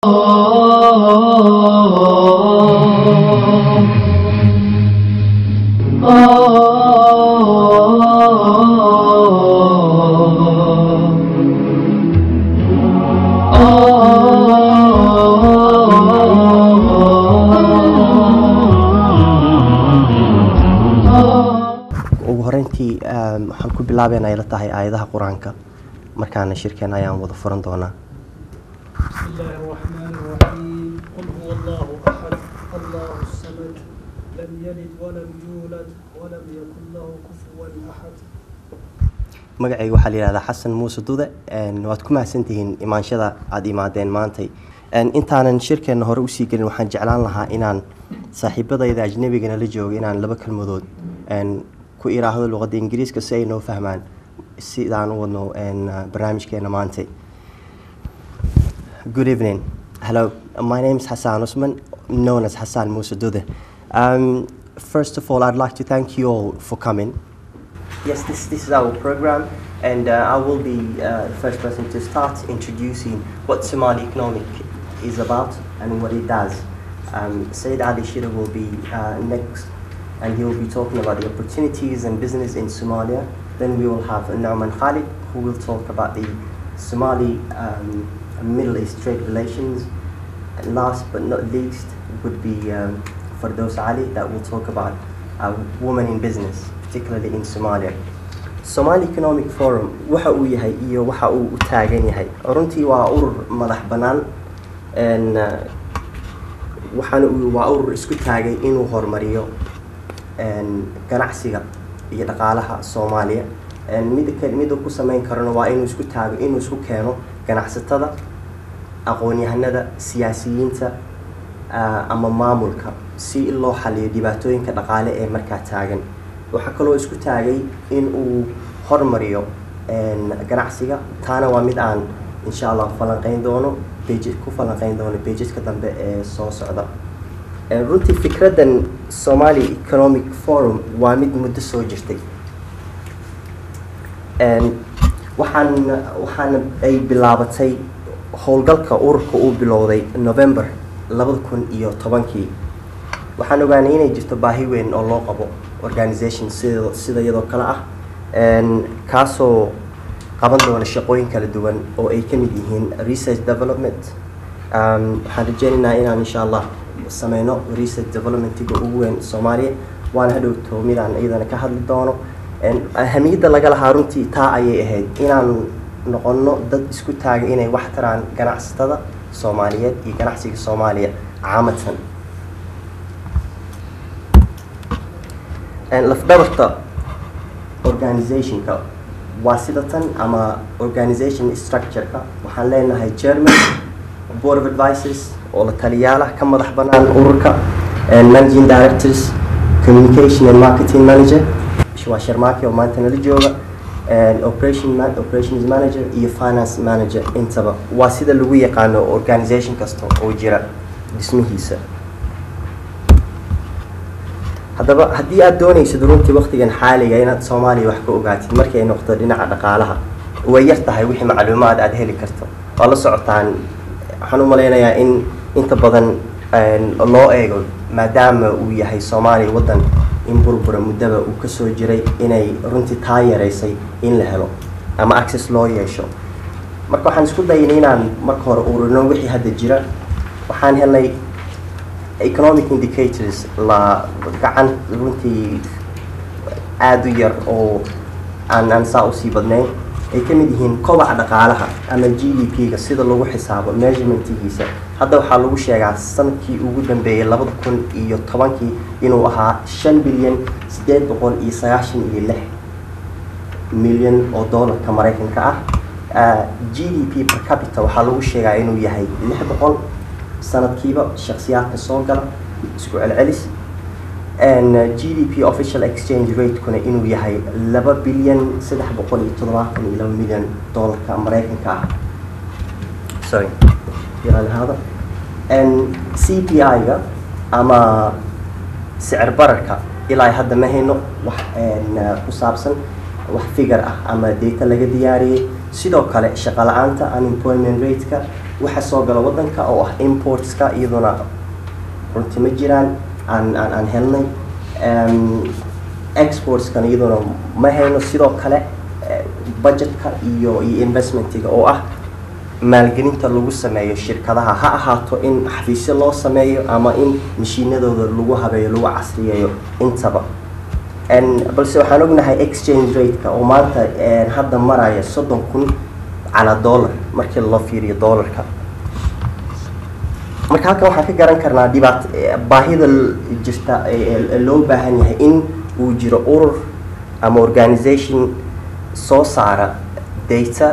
وهرنتي حنكون بلعبنا إلى تهي آياتها قرآنك مركان شركة أيام وظفرن دونا. بسم الله الرحمن الرحيم. قل هو الله أحد الله الصمد لم يلد ولم يولد ولم يكن له كفوا أحد. مقعي وحلي هذا حسن موسى دودة واتكم سنتين إيمان شذا عاد إيمادين مانتي أنت أنا شركة إنه رؤسي كن وحن جعلان لها إنان صاحب بضي إذا أجنبي جنا لجوا إنان لبك المدود كو إيراه هذا اللغة الإنجليزية كسي إنه فهمان السيدان وإنه برنامج كنا مانتي. Good evening. Hello. My name is Hassan Osman, known as Hassan Musa Dude. First of all, I'd like to thank you all for coming. Yes, this is our program, and I will be the first person to start introducing what Somali Economic is about and what it does. Said Ali Shira will be next, and he will be talking about the opportunities and business in Somalia. Then we will have Nauman Khalid, who will talk about the Somali-Middle East trade relations. And last but not least would be Fardos Ali, that will talk about women in business, particularly in Somalia. Somali Economic Forum waxa uu yahay iyo waxa uu u taagan yahay runtii waa urur madax banaan waa urur isku taagay inuu horumariyo ganacsiga iyo dhaqaalaha Soomaaliya mid ku sameyn karana waa inuu isku taago inuu isku keeno ganacsatada aqoon-yahanada siyaasiyiinta ama maamulka si loo xalliyo dhibaatooyinka dhaqaale ee markaa taagan waxa kaloo isku taagay in uu horumariyo ganacsiga taana waa mid aan insha Allah falanqeyn doono pageska dambe ee soo socda runtii fikradan Somali Economic Forum waa mid muddo soo jirtay waxaan ay bilaabatay howlgalka ururka uu bilowday November 2010 waxaan ogaanay inay jirto baahi weyn oo loo qabo organization sida iyadoo kala ah kaasoo qaban doona shaqooyin kala duwan oo ay kamid yihiin research development waxaan rajaynaynaa inaan insha Allah sameyno research developmentiga ugu weyn Soomaaliya waan hadhowto midaan iyadana ka hadli doono ahamiyadda laga lahaa runtii taa ayay ahayd inaan noqono dad isku taagay inay wax taraan ganacsatada Soomaaliyeed iyo ganacsiga Soomaaliya caamatan lafdhabarta organizationka waa sidatan ama organization structure-ka waxaan leenahay chairman board of advisors oo la taliyaala ka madax banaan ururka managing directors communication and marketing manager waa sharmaaki oo maanta nala jooga operations manager iyo finance manager intaba waa sida lagu yaqaano organization kasta oo jira dhismihiisa haddii aad doonaysid runtii waqtigan xaaliga inaad Soomaaliya wax ka ogaatid markay noqoto dhinaca dhaqaalaha way yar tahay wixii macluumaad aad heli karto oo la socotaan waxaan u maleynayaa in inta badan loo eego maadaama uu yahay Soomaaliya wadan in burbura muddaba uu ka soo jiray inay runtii taa yareysay in la helo ama access loo yeesho marka waxaan isku daynay inaan marka hore ururino wixii hadda jira waxaan helnay economic indicators la gacan runtii aad u yar oo aan saa u sii badnayn ay ka mid yihiin kobaca dhaqaalaha ama GDP-ga sida lagu xisaabo measurement-giisa hadda waxaa lagu sheegaa sanadkii ugu dambeeyay 2010 inuu ahaa 5,896 milyan oo doolarka Mareykanka ah GDP per capita waxaa lagu sheegaa inuu yahay 600 sanadkiiba shakhsiyaadka soo gala isku celcelis GDP official exchange rate kuna inuu yahay 2,372 milyan doolarka Mareykanka ah sorry يران هذا CPI-ga ama sicir bararka ilaa hadda ma hayno wax ku saabsan wax figure ah ama data laga diyaariyay sidoo kale shaqo la'aanta unemployment rate-ka waxa soo gala wadanka oo ah importska iyaduna runtii ma jiraan aan helnay exportskan iyaduna ma hayno sidoo kale budgetka iyo investmentiga oo ah maalgelinta lagu sameeyo shirkadaha ha ahaato in xafiisyo loo sameeyo ama in mashiinadooda lagu habeeyo lagu casriyeeyo intaba balse waxaan ognahay exchange rate-ka oo maanta hadda maraya 30,000 على دولار markii loo fiiriyo dollarka marka halkan waxaan ka garan karnaa baahida jirta loo baahan yahay in uu jiro urur ama organization soo saara data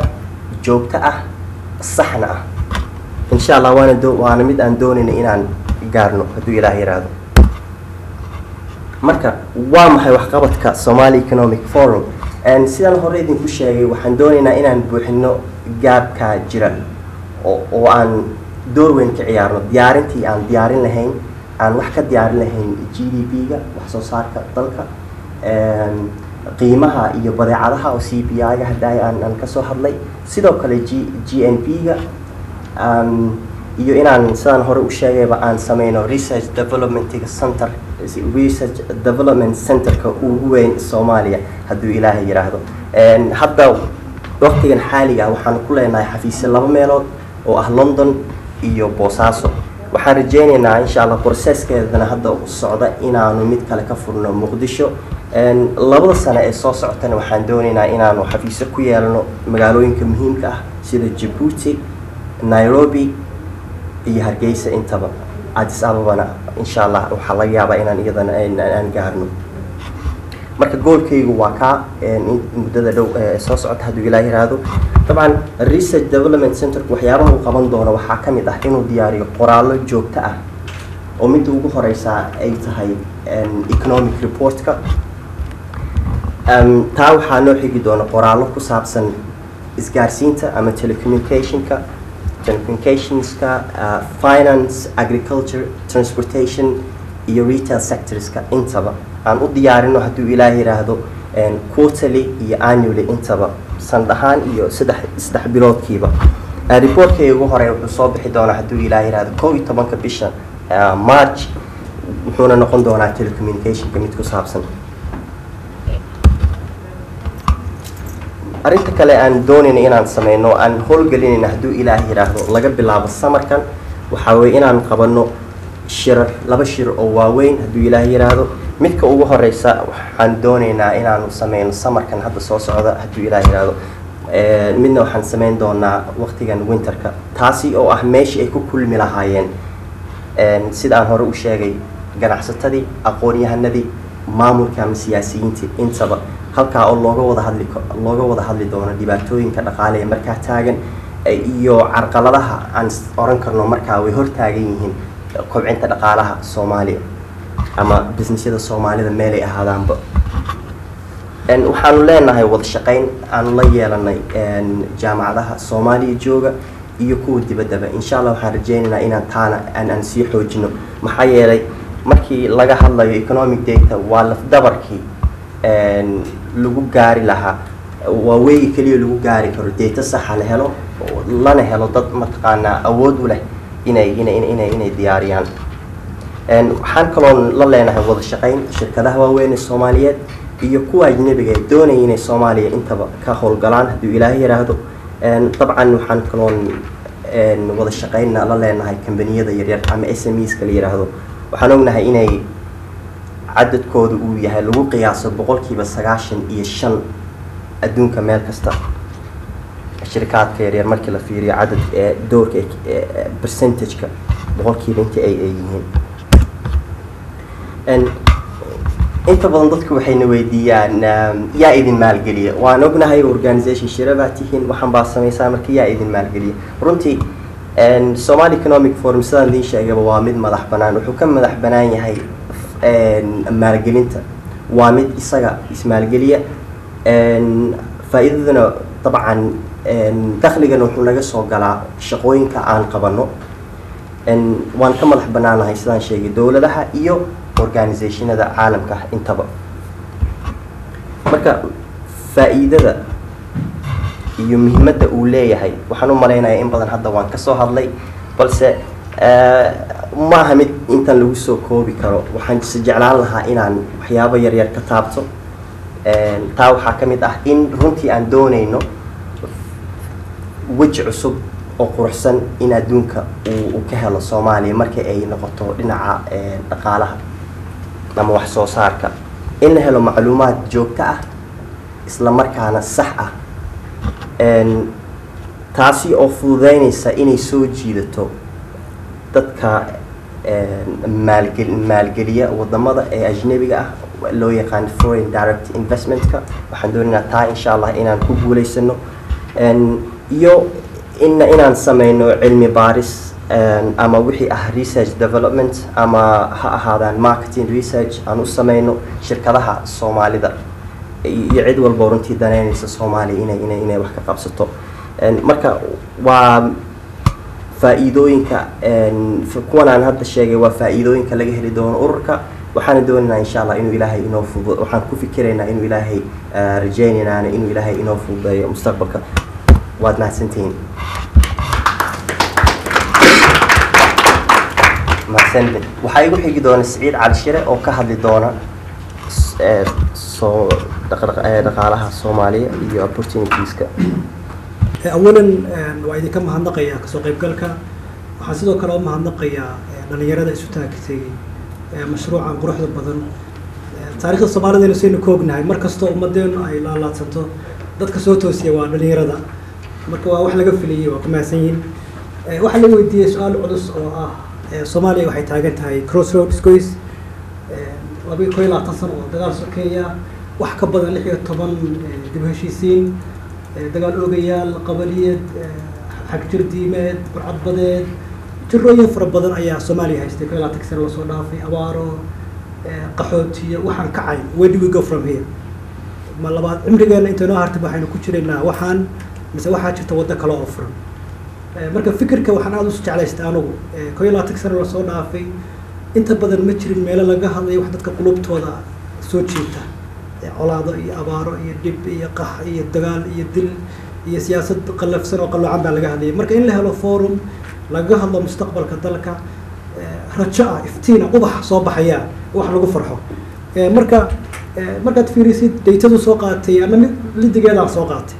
joogto ah saxna ah insha Allah waana mid aan doonayna inaan gaarno haduu Ilaahay yiraahdo marka waa maxay wax qabadka Somali Economic Forum sidaan hore idinku sheegay waxaan doonaynaa inaan buuxino gaabka jira oo aan door weyn ka ciyaarno diyaarintii aan diyaarin lahayn aan wax ka diyaarin lahayn GDP-ga wax soo saarka dalka qiimaha iyo badeecadaha oo CPI-ga hadda aan ka soo hadlay sidoo kale GNP-ga iyo inaan sidaan hore u sheegayba aan sameeyno research development center-ka ugu weyn Soomaaliya haduu Ilaahay yiraahdo hadda waqtigan xaaliga waxaan ku leenahay xafiisyo laba meelood oo ah London iyo Boosaaso waxaan rajaynaynaa insha Allah process-keedana hadda u socda inaanu mid kale ka furno Muqdisho labada sano ee soo socotana waxaan doonaynaa inaanu xafiisyo ku yeelano magaalooyinka muhiimka ah sida Djibouti Nairobi iyo Hargeysa intaba Addis Ababa insha Allah waxa laga yaabaa inaan iyadana aan gaarno marka goolkaygu waa ka muddada dhow soo socota haduu Ilaahay yiraahdo طبعا research development center waxyaabaha uu qaban doono waxa kamid ah inuu diyaariyo qoraallo joogto ah oo mid ugu horeysa ay tahay economic report-ka taa waxaa noo xigi doona qoraallo ku saabsan isgaarsiinta ama telecommunicationka finance agriculture transportation iyo retail sectors-ka intaba aan u diyaarino haduu Ilaahay yiraahdo quarterly iyo annually intaba sandahaan iyo saddex biloodkiiba report-kay ugu horeey wuxuu soo bixi doonaa haduu Ilaahay yiraahdo 11 bisha March wuxuuna noqon doonaa telecommunication-ka mid ku saabsan arinta kale aan doonayna inaan sameeyno aan howlgelinayna haduu Ilaahay yiraahdo laga bilaabo samarkan waxa weey inaan qabano laba shir oo waaweyn haduu Ilaahay yiraahdo midka ugu horeysa waxaan doonaynaa inaan sameeyno samarkan hadda soo socda haduu Ilaahay yiraahdo midna waxaan sameyn doonaa waqtigan winterka taasi oo ah meeshii ay ku kulmi lahaayeen sida aan hore u sheegay ganacsatadii aqoon-yahanadii maamulka ama siyaasiyiinta intaba halka oo looga wada hadli doono dhibaatooyinka dhaqaale ee markaa taagan iyo carqaladaha aan oran karno markaa way hor taagan yihiin kobcinta dhaqaalaha Soomaaliya ama businessyada Soomaalida meel ay ahaadaanba waxaanu leenahay wada shaqayn aan la yeelanay jaamacadaha Soomaaliya jooga iyo kuwa dibadda insha Allah waxaan rajaynaynaa inaan taana aan sii xoojino maxaa yeelay markii laga hadlayo economic data waa laf dabarkii lagu gaari lahaa waa way kaliya lagu gaari karo data sax ah la helo lana helo dad mataqaana awood u leh inay diyaariyaan waxaan kaloo la leenahay wada shaqayn shirkadaha waaweyn ee Soomaaliyeed iyo kuwa ajnabiga ee doonaya inay Soomaaliya intaba ka howlgalaan haduu Ilaahay yiraahdo طبعا waxaan kaloo wada shaqaynna la leenahay kambaniyada yaryar ama SMEs kala yiraahdo waxaan ognahay inay cadadkoodu uu yahay lagu qiyaaso 95% adduunka meel kasta shirkadka yaryar markii la fiiriyo cadadka doorka percentage-ka 100% inta ay yihiin inta badan dadku waxayna weydiiyaan yaa idin maalgeliya waan ognahay organization shirabatihiin waxaan baa sameeyay markii yaa idin maalgeliya runtii Somali Economic Forum sidaan idin sheegay waa mid madax banaan wuxuu ka madax banaan yahay maalgelinta waa mid isaga ismaalgeliya faa'iidaduna طبعا dakhligan wuxuu naga soo galaa shaqooyinka aan qabano waan ka madax banaanahay sidaan sheegay dawladaha iyo organizationada caalamka intaba marka faa'iidada iyo muhiimadda uu leeyahay waxaan u maleynayaa in badan hadda waan ka soo hadlay balse ma aha mid intan lagu soo koobi karo waxaan jeclaan lahaa inaan waxyaabo yaryar ka taabto taa waxaa ka mid ah in runtii aan doonayno weji cusub oo quruxsan in adduunka uu ka helo Soomaaliya marka ay noqoto dhinaca dhaqaalaha ama wax soo saarka in la helo macluumaad joogto ah isla markaana sax ah taasi oo fududeynaysa inay soo jiidato dadka maalgeliya wadamada ee ajnabiga ah loo yaqaan foreign direct investment-ka waxaan doonaynaa taa insha Allah inaan ku guuleysano iyo inaan sameyno cilmi baaris ama wixii ah research development ama ha ahaadaan marketing research aan u sameyno shirkadaha Soomaalida iyo cid walba runtii daneynaysa Soomaaliya inay wax ka qabsato marka waa faa'iidooyinka kuwan aan hadda sheegay waa faa'iidooyinka laga heli doono ururka waxaan doonaynaa insha Allah inuu Ilaahay inoo fududeeyo waxaan ku fikiraynaa inuu Ilaahay rajaynaynaa inuu Ilaahay inoo fududeeyo mustaqbalka waad mahadsantihiin waxaa igu xigi doona Saciid Cali Shire oo ka hadli doona soo dhaqaalaha Soomaaliya iyo opportunitieskka أولاً وإذا كم هنقيا كسوق يبقلك وحسيتو كلام هنقيا لنيرة إسوتاكتي مشروع عن قروح البدن تاريخ الصومال ده نسين كوجنا مركز تو مدن أي لا تنتو ضد كسوتو سيوا لنيرة ده مركوا واحد لقى في لي وكما سين واحد اللي ودي سؤال عدس أو صوماليا وحي تاجت هاي كروس رودز كويس وبي كوي لا تصل دجال سكية وحكى بدن اللي هي طبعا دبهشيسين دجال أوجيال قبلية حق جرديمات برعد بدن تروي فرب بدن أيها صوماليا هاي لا تكسر وصودا في أوارو قحوتية وحن كعين where do we go from here ما لبعض عمرنا أنت نهار تبحين كتيرنا وحن مثل واحد تودى كلا أفرم مركب فكرك وحن هذا على استانو كوي لا تكسر وصودا في أنت بدل متر الميل لقاها ذي وحدة قلوب تودا سوتشيتا علاض أبارو يدب يقح يدجال يدل سياسة قلف سنة وقلوا عم بلقاها ذي مركب إن له فورم لقاها الله مستقبل كذلك رجاء افتينا قبح صوب حياة واحد لقوا فرحه مركا تفيريسيد ديتادو سوقاتي أنا اللي دقيقة سوقاتي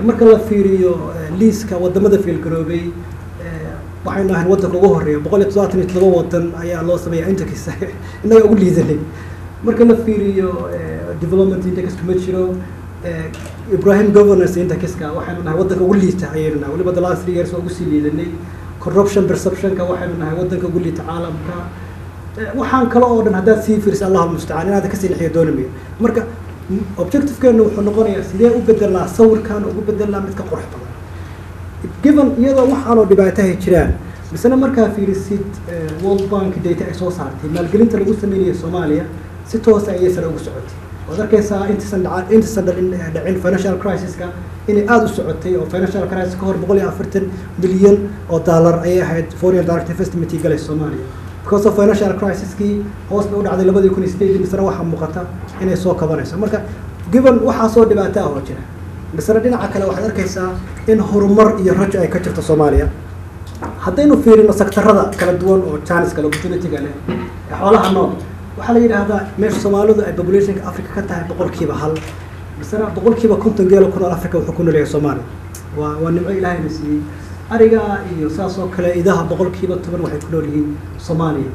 مركا لا فيريو ليسكا ودمدا في الجروبي وحنا هنودك وجهري بقول تزاتني تلقوا وطن أيا الله سبيا أنت كيس إنه يقول لي ذلك مركا لا فيريو development index كمتشرو إبراهيم governance أنت كيسكا وحنا هنودك أقول لي تعيرنا ولا بدل 3 years وأقول لي ذني corruption perception كواحد منها ودنك أقول لي تعالى مكا وحان كلا أودن هذا سيفرس الله المستعان هذا كسر الحياة دونمي مركا objective كانوا حنقوني سيدا وبدل لا صور كانوا وبدل لا متك قرح طبعا given يلا وحانو دبعته كيران بس أنا مركا في ريسيت World Bank data أساس عرتي ما الجلنت اللي قلت مني Somalia 6 سنين سنة وسعودي وذاك الساعة أنت سند العين financial crisis كا إني أدو سعودي أو financial crisis كهر بقولي 14 مليون $، أي واحد foreign direct investment يجي للصومالية because of financial crisis كي هو سبب عدد اللي بدو يكون يستيجي بس روح مقطع إنه يسوق كبرناس مركا given وحصل دبعته هو كنا بس ردينا عكلا واحد أركيسا إن هرمر يرجع يكتر الصومالية حتى إنه في إنه سكتر هذا كلا دول أو chance كلا opportunity كله حوالها النوم وحلا هذا مش Somali population أفريقيا كتها بقول كيبه هل بس أنا بقول كيبه كنت نجيله كنا أفريقيا وحكونا ليه Somali ونبغى إلهي نسي أرجع يساسو كلا إذا بقول كيبه تمن وحكونا ليه Somali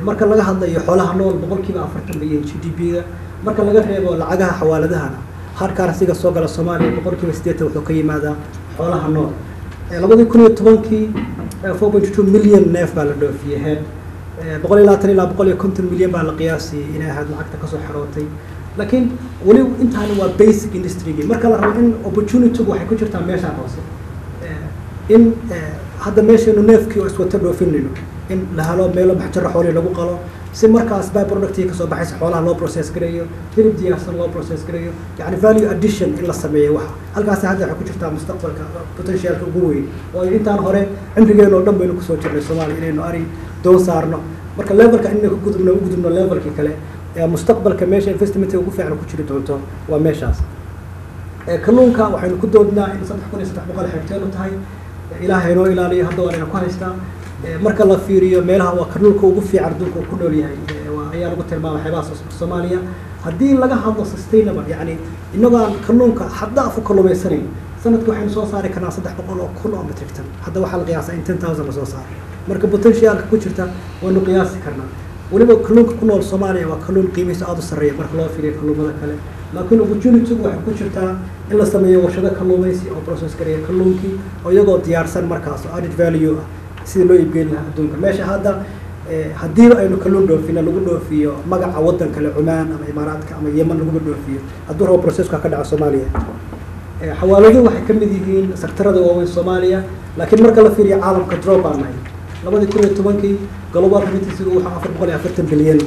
مركل لقى هذا يحولها النول بقول كيبه أفريقيا بيجي GDP مركل لقى هي لعجها حوالدها هار كارسيق السوق على Somali بقول كيبه سديته وحكي ماذا حولها النول لابد يكون يتبنكي 4.2 مليون ناف بالدو في هاد بقول لا تري لا بقول كنت مليون بالقياسي إلى هذا العقد كسر حروتي لكن ولو أنت هذا basic industry مركل رأي إن opportunity وحكي كتير تعمل شيء عاوز إن هذا ماشي إنه نفكي وأسوأ تبرو فينه إن لهلا ميلا بحجر حولي لو قالوا سي مركز أسباب برودكتي كسر بحس حولها low process كريو تريد دي أصلا low process كريو يعني value addition إلا السمية واحد هل قاس هذا حكي كتير تعمل مستقبل potential كقوي وإنت أنا هراء عندي جيل قدام بينك كسر تبرو الصومالي إنه أري دون صارنا مركل level كأنه قدمنا level كله مستقبل كماشي investment وقف يعني كتير تونتو وماشاس kalluunka waxaynu ku doodnaa in 3,300 hektar tahay ilaahay noo ilaaliyo hadda waan ku haystaa marka la fiiriyo meelaha waa kalluunka ugu fiican adduunka ku nool yahay ayaa lagu tilmaamay xeebaha Soomaaliya haddii laga hadlo sustainable yani inagaan kalluunka hadda afu kalluumaysanay sanadka waxaynu soo saari karnaa 300,000 oo metric ton hadda waxaa la qiyaasaa in 10,000 la soo saaro marka potentialka ku jirta waynu qiyaasi karnaa waliba kalluunka ku nool Soomaaliya waa kalluun qiimihiisa aad u sarreeya marka loo fiiriyo kalluumada kale laakiin opportunity waxay ku jirtaa in la sameeyo warshado kalluumaysi oo process gareeya kalluunkii oo iyagoo diyaarsan markaas added value ah sidii loo iibgeyn lahaa adduunka meesha hadda haddii aynu kalluun dhoofina lagu dhoofiyo magaca waddan kale Cumaan ama Imaaraadka ama Yemen lagu dhoofiyo hadduu rabo processka ka dhaca Soomaaliya xawaaladu waxay ka mid yihiin sektarada waaweyn Soomaaliya laakiin marka la fiiriyo caalamka drop aan nahay 2010 global remittance waxa 440 bilyan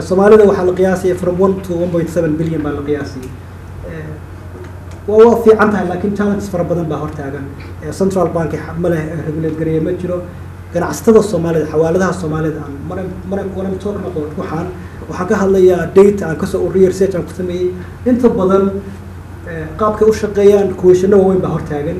Soomaalida waxaa la qiyaasay from 1 to 1.7 bilyan baa la qiyaasay waa fiican tahay laakiin challenges fara badan baa hortaagan central bank ma leh regulate gareeyo ma jiro ganacsatada Soomaalida xawaaladaha Soomaalida aan talk about waxaan ka hadlayaa data aan ka soo ururiyay research aan ku sameeyay inta badan qaabka u shaqeeyaan kuweyshano waaweyn baa hortaagan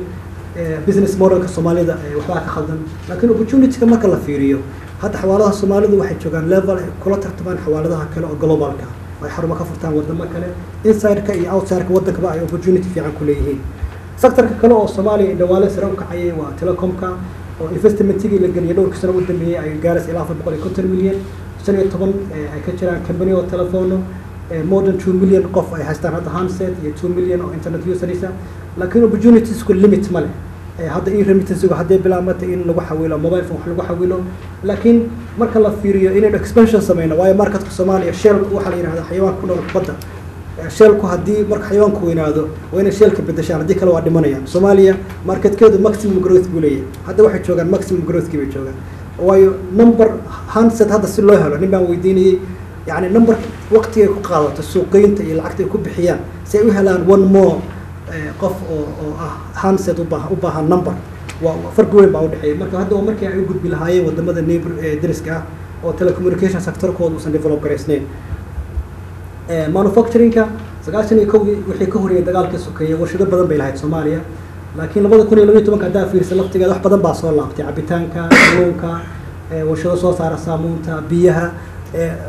business modelka Soomaalida waxba ka khaldan laakiin opportunity marka la fiiriyo hadda xawaaladaha Soomaalidu waxay joogaan level kula tartamaan xawaaladaha kale oo globalka ay xarumo ka furtaan wadamo kale inside-ka iyo outside-ka waddanka ay opportunity fiican ku leeyihiin sector-ka kale oo Soomaaliya dhawaale sare u kacayay waa telecom-ka oo investment-igi la geliyay dhowr sano u dambeeyay ay gaaraysa ilaa 450 milyan 15 ay ka jiraan company oo telefono more than 2 million qof ay haystaan hadda handset iyo 2 million oo internet users laakiin opportunities ku limit ma leh hadda remittance hadday bilaabmatay in lagu xawilo mobile phone wax lagu xawilo laakiin marka la fiiriyo inay expansion sameeyno waayo marketka Soomaaliya shell waxa la yiraahdaa xayawaan ku nool badda shellku haddii marka xayawaanku weynaado waa inay shellka bedeshaan haddii kale waa dhimanayaan Soomaaliya marketkeedu maximum growth buu leeyahay hadda waxay joogaan maximum growth bay joogaan waayo number handset hadda si loo helo nin baan weydiinayay yani number waqtiga ku qaadato suuqeynta iyo lacagta ay ku bixiyaan si ay u helaan one more qof oo handset u baahan number waa farqi weyn baa u dhaxeeya marka hadda waa markii ay u gudbi lahaayeen wadamada neighbor dariska ah oo telecommunication sector-kooda uusan develop gareysnayn manufacturing-ka 91 wixii ka horreeyay dagaalkii sokeeyay warshado badan bay lahayd Soomaaliya laakiin 2012 hadda fiirsan laftigeeda wax badan baa soo laabtay cabitaanka kalluunka warshado soo saara saamuunta biyaha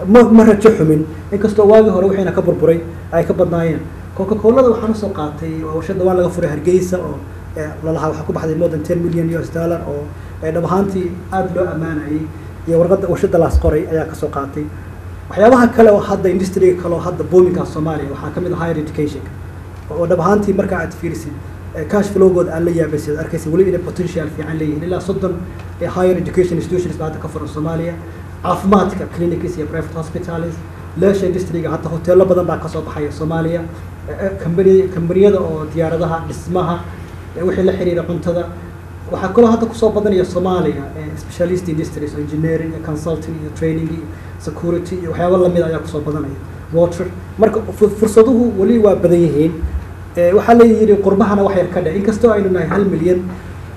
ma rajo xumin inkastoo waagi hore waxayna ka burburay ay ka badnaayeen Coca-Cola waxaan soo qaatay warshada waa laga furay Hargeysa oo lalaha waxa ku baxday more than 10 million US dollar oo dhab ahaantii aad loo amaanayay iyo warqada warshada la qoray ayaa ka soo qaatay waxyaabaha kale oo hadda industry kale oo hadda boomingka Soomaaliya waxaa ka mid ah higher education oo dhab ahaantii marka aad fiirisid cash flow-good aan la yaabisay arkaysa wali inay potential fiican leeyihiin ilaa 30 higher education institutions baa ka furan Soomaaliya caafimaadka clinics iyo private hospitals leisure industry-ga hadda hoteelo badan baa ka soo baxay Soomaaliya kambaniyada oo diyaaradaha dhismaha wixii la xiriira cuntada waxaa kaloo hadda ku soo badanaya Soomaaliya specialist industries engineering consulting iyo training security iyo waxyaabo la mid ah ayaa ku soo badanaya water marka fursaduhu wali waa badan yihiin waxaa la yiri qurbahana wax yar ka dhac inkastoo aynu nahay 1 milyan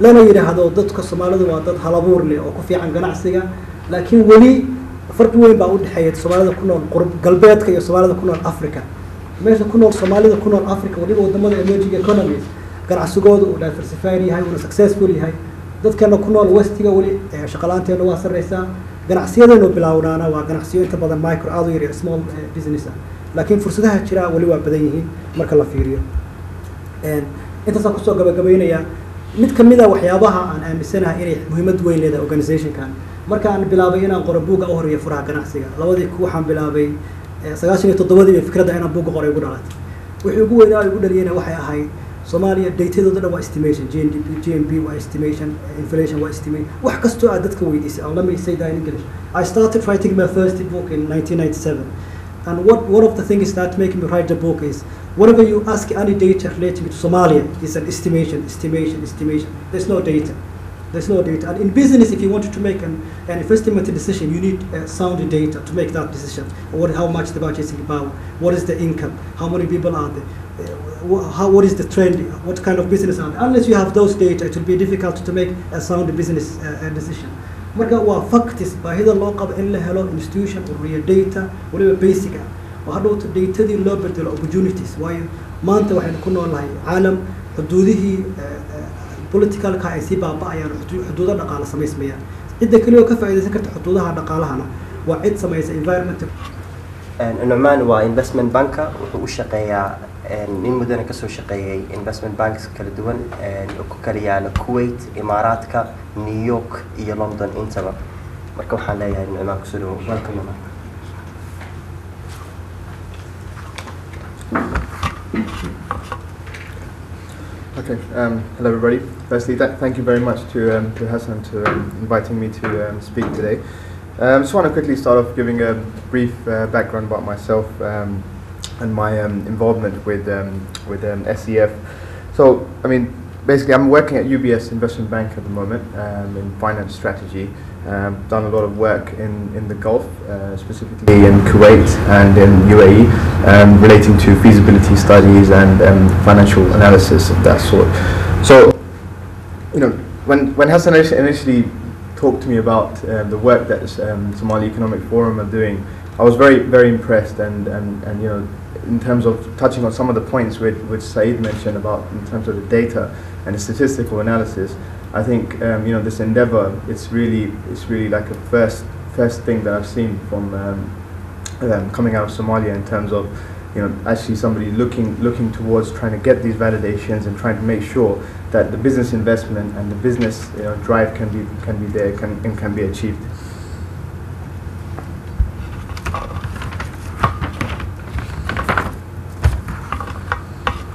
lana yiraahdo dadka Soomaalidu waa dad halabuur leh oo ku fiican ganacsiga laakiin wali farqi weyn baa u dhaxeeya Soomaalida ku nool qurb galbeedka iyo Soomaalida ku nool Afrika meesha ku nool Soomaalida ku nool Afrika waliba wadamada emerging economies ganacsigoodu uu diversified yahay uu successful yahay dadkana ku nool westiga wali shaqalaanteena waa sareysaa ganacsiyadeenoo bilaawnaana waa ganacsiyo inta badan micro aad u yar small business laakiin fursadaha jira wali waa badan yihiin marka la fiiriyo intaas ku soo gabagabeynaya mid kamid ah waxyaabaha aan aaminsanahay inay muhiimad weyn leedahay organization-kan marka aan bilaabay inaan qoro buuga u horeeyo furaha ganacsiga labadii waxaan bilaabay 97 fikradda inaan buuga qoray ugu dhalatay wixii ugu weynaa ugu dhaliyayna waxay ahayd Somalia data waa estimation GNP waa estimation inflation waa estimation wax kasto aad dadka weydiisay let me say that in English I started writing my first book in 1997 and one of the things that making me write the book is whenever you ask any data related to Somalia is an estimation there's no data and in business if you wanted to make an investment decision you need sound data to make that decision how much the purchasing power what is the income how many people are there what is the trend what kind of business are there? Unless you have those data it will be difficult to make a sound business decision marka waa facts baahida loo qabo in la helo institution oo real data waliba basic oo hadhowta daytadii loo bedelo opportunities waayo maanta waxaynu ku noolnahay caalam xuduudihii politicalka ay sii baaba'ayaan xuduudo dhaqaale samaysmayaan cidda kaliya oo ka faa'iidaysan karta xuduudaha dhaqaalahana waa cid samaysa environment Nucmaan waa investment banka wuxuu u shaqeeyaa in mudana kasoo shaqeeyay investment banks kala duwan oo ku kala yaala Kuwait, Imaaraadka, New York iyo London intaba marka waxaan leeyahay Nucmaan kusoo dhawow welcome Nucmaan. Okay, hello everybody. Firstly, thank you very much to Hassan to inviting me to speak today. Just want to quickly start off giving a brief background about myself and my involvement with SEF. So, I mean, basically, I'm working at UBS Investment Bank at the moment in finance strategy. Done a lot of work in the Gulf, specifically in Kuwait and in UAE, relating to feasibility studies and financial analysis of that sort. So, you know, when Hassan initially talked to me about the work that Somali Economic Forum are doing, I was very impressed and you know, in terms of touching on some of the points which Saeed mentioned about in terms of the data and the statistical analysis. I think you know, this endeavor, it's really like a first thing that I've seen from coming out of Somalia in terms of, you know, actually somebody looking towards trying to get these validations and trying to make sure that the business investment and the business, you know, drive can be there and can be achieved.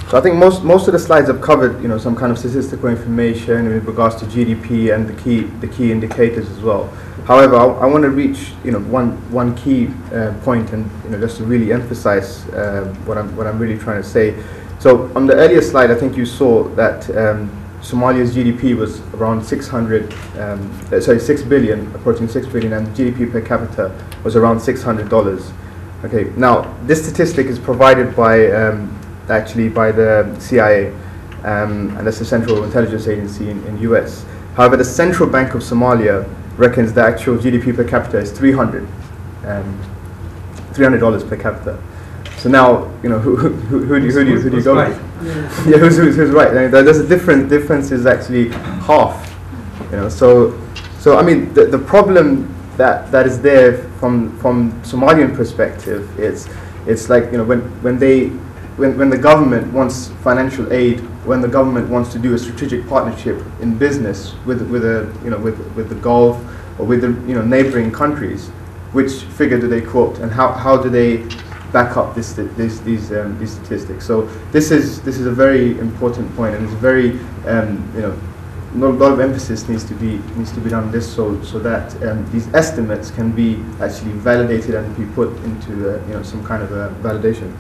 So I think most of the slides have covered, you know, some kind of statistical information in regards to GDP and the key indicators as well. However, I want to reach, you know, one key point, and you know, just to really emphasize what I'm really trying to say. So on the earlier slide, I think you saw that Somalia's GDP was around 6 billion, approaching 6 billion, and the GDP per capita was around $600. Okay, now this statistic is provided by actually by the CIA, and that's the Central Intelligence Agency in US. However, the Central Bank of Somalia reckons the actual GDP per capita is $300 per capita. So now, you know, who do you go with? Yeah, who's right? I mean, there's a difference is actually half. You know, so I mean, the problem that is there from Somalian perspective, it's like, you know, when the government wants financial aid, when the government wants to do a strategic partnership in business with the Gulf or with the, you know, neighboring countries, which figure do they quote and how do they back up these statistics? So this is a very important point, and it's very you know, a lot of emphasis needs to be done on this, so that these estimates can be actually validated and be put into you know, some kind of a validation.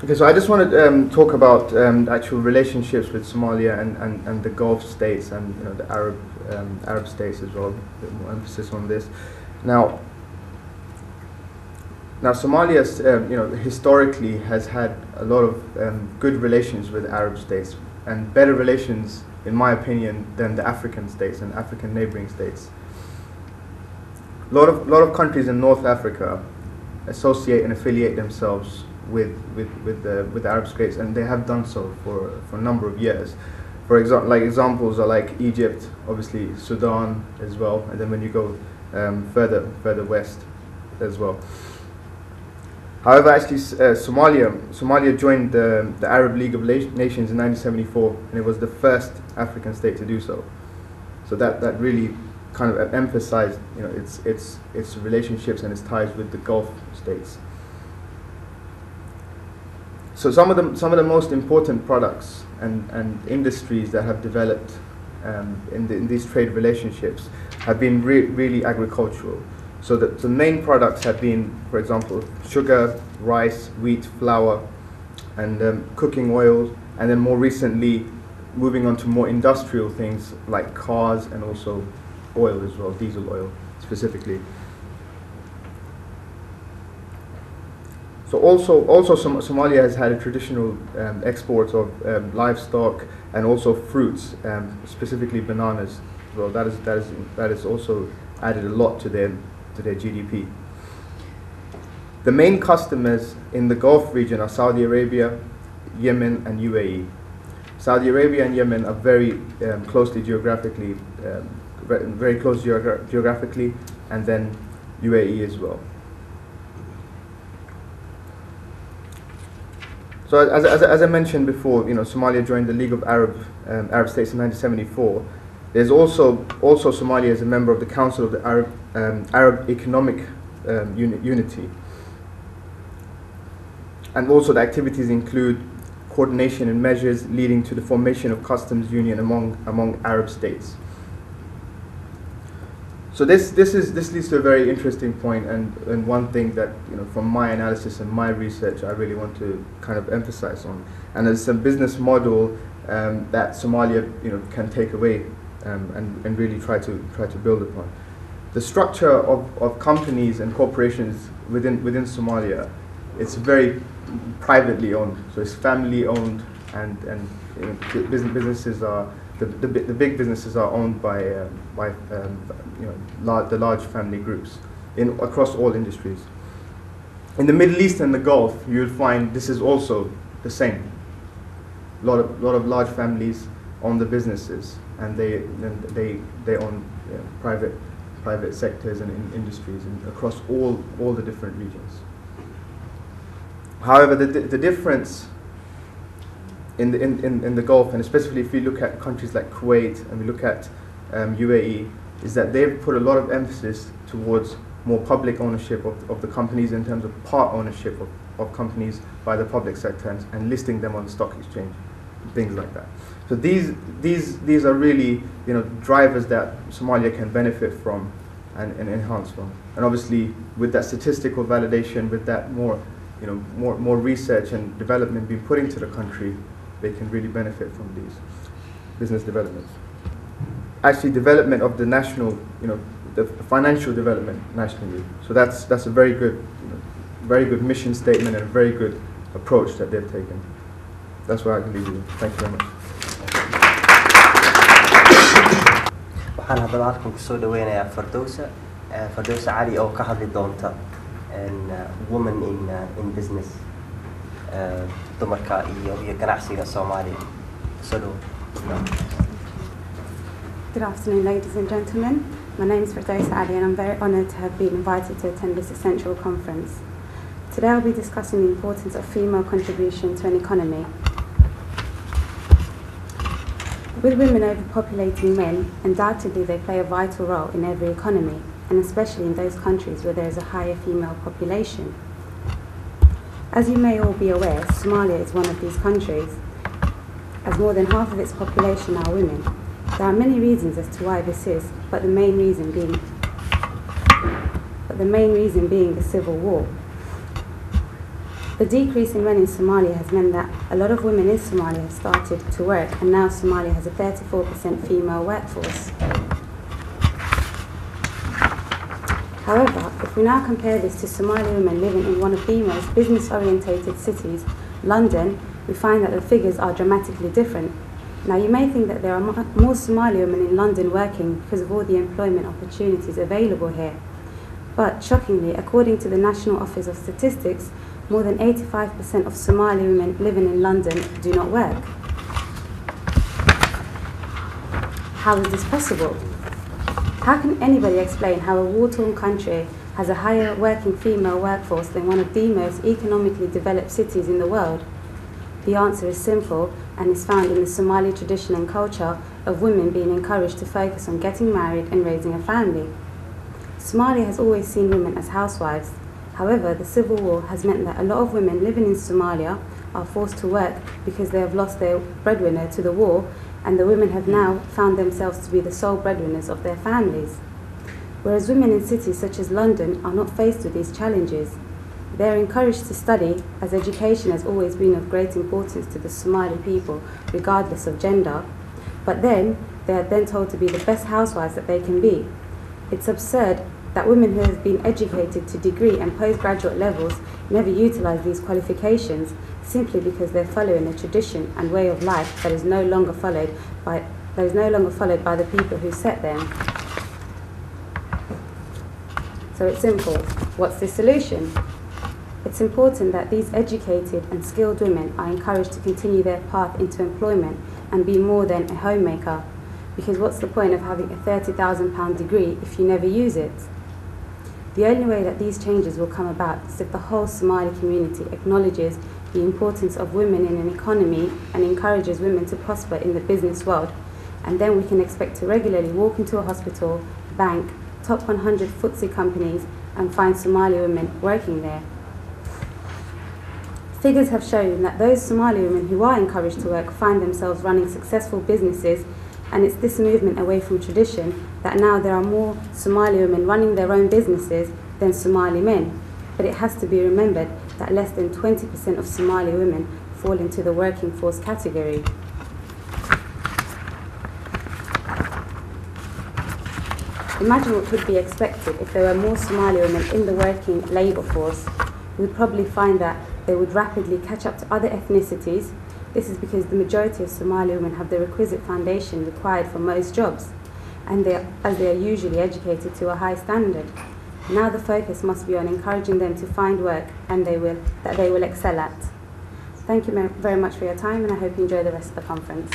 Okay, so I just want to talk about actual relationships with Somalia and the Gulf states and, you know, the Arab states as well. A bit more emphasis on this. Now Somalia, you know, historically has had a lot of good relations with Arab states, and better relations, in my opinion, than the African states and African neighboring states. A lot of countries in North Africa associate and affiliate themselves with the Arab states, and they have done so for a number of years. For example, like examples are like Egypt, obviously Sudan as well, and then when you go further west as well. However, actually Somalia joined the Arab League of Nations in 1974, and it was the first African state to do so. So that really kind of emphasized, you know, its relationships and its ties with the Gulf states. So some of the most important products and industries that have developed in these trade relationships have been really agricultural. So the main products have been, for example, sugar, rice, wheat, flour, and cooking oil, and then more recently moving on to more industrial things like cars and also oil as well, diesel oil specifically. So also Somalia has had a traditional export of livestock and also fruits, specifically bananas. Well, that is also added a lot to their GDP. The main customers in the Gulf region are Saudi Arabia, Yemen, and UAE. Saudi Arabia and Yemen are very closely geographically, very close geographically, and then UAE as well. So as I mentioned before, Somalia joined the League of Arab States in 1974. There's also Somalia as a member of the Council of the Arab Economic Unity. And also the activities include coordination and measures leading to the formation of customs union among Arab states. So this leads to a very interesting point, and one thing that from my analysis and my research I really want to kind of emphasize on, and it's a business model that Somalia can take away and really try to build upon. The structure of companies and corporations within Somalia, it's very privately owned, so it's family owned, and businesses are the big businesses are owned by the large family groups across all industries. In the Middle East and the Gulf, you'll find this is also the same. A lot of large families own the businesses, and they own private sectors and industries across all the different regions. However, the difference in the Gulf, and especially if we look at countries like Kuwait and we look at UAE, is that they've put a lot of emphasis towards more public ownership of the companies, in terms of part ownership of companies by the public sector and listing them on the stock exchange, things like that. So these are really drivers that Somalia can benefit from and enhance from. And obviously with that statistical validation, with that more research and development being put into the country, they can really benefit from these business developments. Actually, development of the national, the financial development nationally. So that's a very good mission statement and a very good approach that they've taken. That's what I can leave you with. Thank you very much. waxaan haddaba halkan kusoo dhaweynayaa Fardowsa Cali oo ka hadli doonta women in business, dumarka iyo ganacsiga Soomaaliya. Good afternoon, ladies and gentlemen. My name is Fardowsa Ali, and I'm very honoured to have been invited to attend this essential conference. Today I'll be discussing the importance of female contribution to an economy. With women overpopulating men, undoubtedly they play a vital role in every economy, and especially in those countries where there is a higher female population. As you may all be aware, Somalia is one of these countries, as more than half of its population are women. There are many reasons as to why this is, but the main reason being the civil war. The decrease in men in Somalia has meant that a lot of women in Somalia have started to work, and now Somalia has a 34% female workforce. However, if we now compare this to Somali women living in one of the most business-orientated cities, London, we find that the figures are dramatically different. Now, you may think that there are more Somali women in London working because of all the employment opportunities available here. But, shockingly, according to the National Office of Statistics, more than 85% of Somali women living in London do not work. How is this possible? How can anybody explain how a war-torn country has a higher working female workforce than one of the most economically developed cities in the world? The answer is simple and is found in the Somali tradition and culture of women being encouraged to focus on getting married and raising a family. Somalia has always seen women as housewives. However, the civil war has meant that a lot of women living in Somalia are forced to work because they have lost their breadwinner to the war, and the women have now found themselves to be the sole breadwinners of their families. Whereas women in cities such as London are not faced with these challenges. They are encouraged to study, as education has always been of great importance to the Somali people, regardless of gender, but then they are then told to be the best housewives that they can be. It's absurd that women who have been educated to degree and postgraduate levels never utilise these qualifications simply because they're following a tradition and way of life that is no longer followed by the people who set them. So it's simple. What's the solution? It's important that these educated and skilled women are encouraged to continue their path into employment and be more than a homemaker, because what's the point of having a £30,000 degree if you never use it? The only way that these changes will come about is if the whole Somali community acknowledges the importance of women in an economy and encourages women to prosper in the business world, and then we can expect to regularly walk into a hospital, bank, top 100 FTSE companies and find Somali women working there. Figures have shown that those Somali women who are encouraged to work find themselves running successful businesses, and it's this movement away from tradition that now there are more Somali women running their own businesses than Somali men. But it has to be remembered that less than 20% of Somali women fall into the working force category. Imagine what could be expected if there were more Somali women in the working labour force. We would probably find that they would rapidly catch up to other ethnicities. This is because the majority of Somali women have the requisite foundation required for most jobs, and as they are usually educated to a high standard. Now the focus must be on encouraging them to find work and that they will excel at. Thank you very much for your time, and I hope you enjoy the rest of the conference.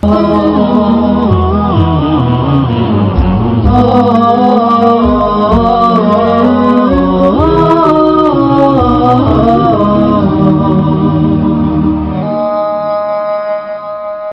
Oh